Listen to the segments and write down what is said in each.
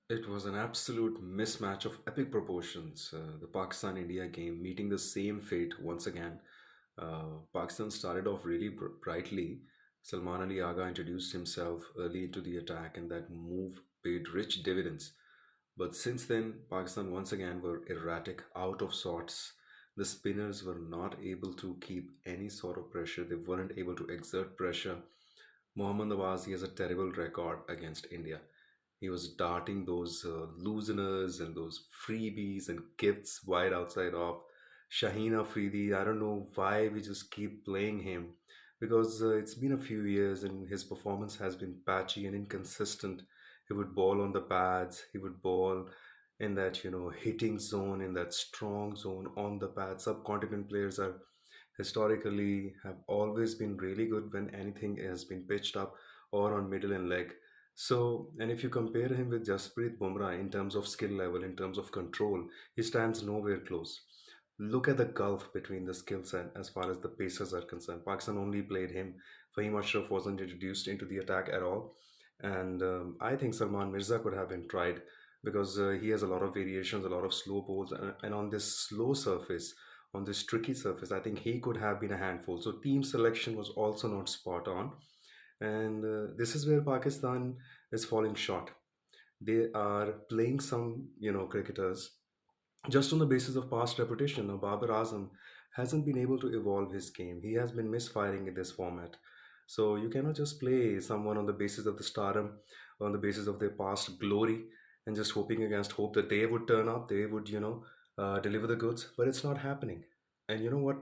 It was an absolute mismatch of epic proportions. The Pakistan India game meeting the same fate once again. Pakistan started off really brightly. Salman Ali Agha introduced himself early into the attack, and that move paid rich dividends. But since then, Pakistan once again were erratic, out of sorts. The spinners were not able to keep any sort of pressure, they weren't able to exert pressure. Mohammad Nawaz, he has a terrible record against India. He was darting those looseners and those freebies and gifts wide outside of Shaheen Afridi. I don't know why we just keep playing him because it's been a few years and his performance has been patchy and inconsistent. He would ball on the pads, he would ball in that, hitting zone, in that strong zone on the pad. Subcontinent players are historically have always been really good when anything has been pitched up or on middle and leg. So, and if you compare him with Jasprit Bumrah in terms of skill level, in terms of control, he stands nowhere close. Look at the gulf between the skill set as far as the pacers are concerned. Pakistan only played him. Fahim Ashraf wasn't introduced into the attack at all. And I think Salman Mirza could have been tried because he has a lot of variations, a lot of slow balls, and on this slow surface, on this tricky surface, I think he could have been a handful. So team selection was also not spot on, and this is where Pakistan is falling short. They are playing some, cricketers just on the basis of past reputation. Now, Babar Azam hasn't been able to evolve his game. He has been misfiring in this format. So you cannot just play someone on the basis of the stardom, on the basis of their past glory, and just hoping against hope that they would turn up, they would, deliver the goods. But it's not happening. And you know what?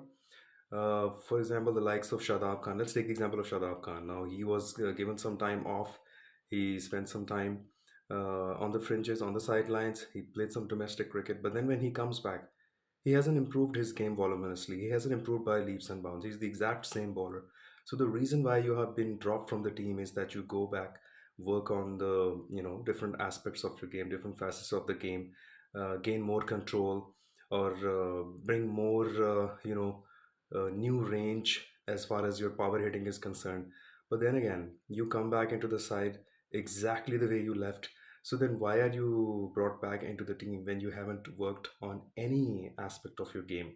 For example, the likes of Shadab Khan. Let's take the example of Shadab Khan. Now, he was given some time off. He spent some time on the fringes, on the sidelines. He played some domestic cricket. But then when he comes back, he hasn't improved his game voluminously. He hasn't improved by leaps and bounds. He's the exact same bowler. So the reason why you have been dropped from the team is that you go back, work on the different aspects of your game, different facets of the game, gain more control, or bring more new range as far as your power hitting is concerned. But then again, you come back into the side exactly the way you left. So then why are you brought back into the team when you haven't worked on any aspect of your game?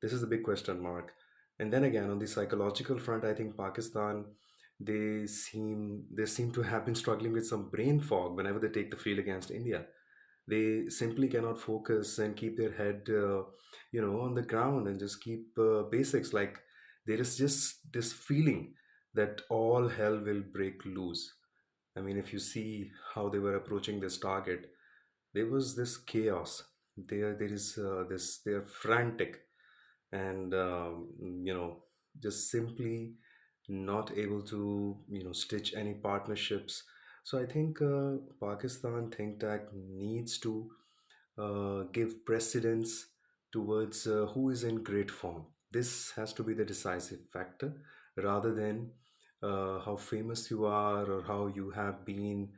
This is the big question mark. And then again, on the psychological front, I think Pakistan, they seem to have been struggling with some brain fog whenever they take the field against India. They simply cannot focus and keep their head on the ground and just keep basics. Like, there is just this feeling that all hell will break loose. I mean, if you see how they were approaching this target, there was this chaos. There is this. They are frantic, and just simply not able to stitch any partnerships. So I think Pakistan think tank needs to give precedence towards who is in great form. This has to be the decisive factor rather than how famous you are or how you have been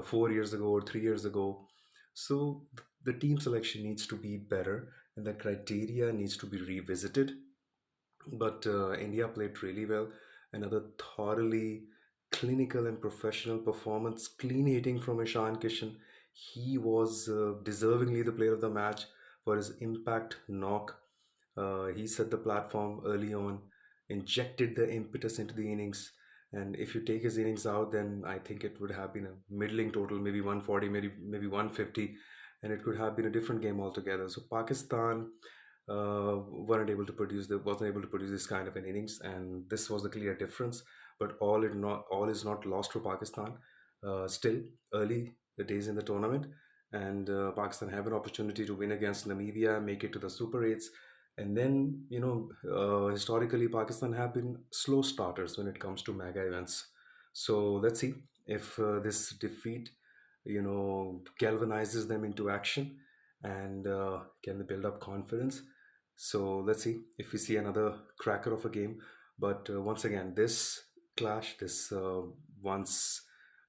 4 years ago or 3 years ago. So the team selection needs to be better and the criteria needs to be revisited. But India played really well. Another thoroughly clinical and professional performance, clean hitting from Ishan Kishan. He was deservingly the player of the match for his impact knock. He set the platform early on, injected the impetus into the innings. And if you take his innings out, then I think it would have been a middling total, maybe 140, maybe 150, and it could have been a different game altogether. So Pakistan wasn't able to produce this kind of an innings, and this was the clear difference. But all is not lost for Pakistan. Still early the days in the tournament, and Pakistan have an opportunity to win against Namibia, make it to the Super Eights, and then historically Pakistan have been slow starters when it comes to mega events. So let's see if this defeat galvanizes them into action, and can they build up confidence. So let's see if we see another cracker of a game. But once again, this clash, this once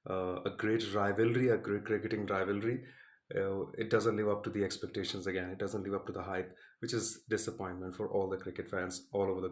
a great rivalry, a great cricketing rivalry, it doesn't live up to the expectations again. It doesn't live up to the hype, which is disappointment for all the cricket fans all over the globe.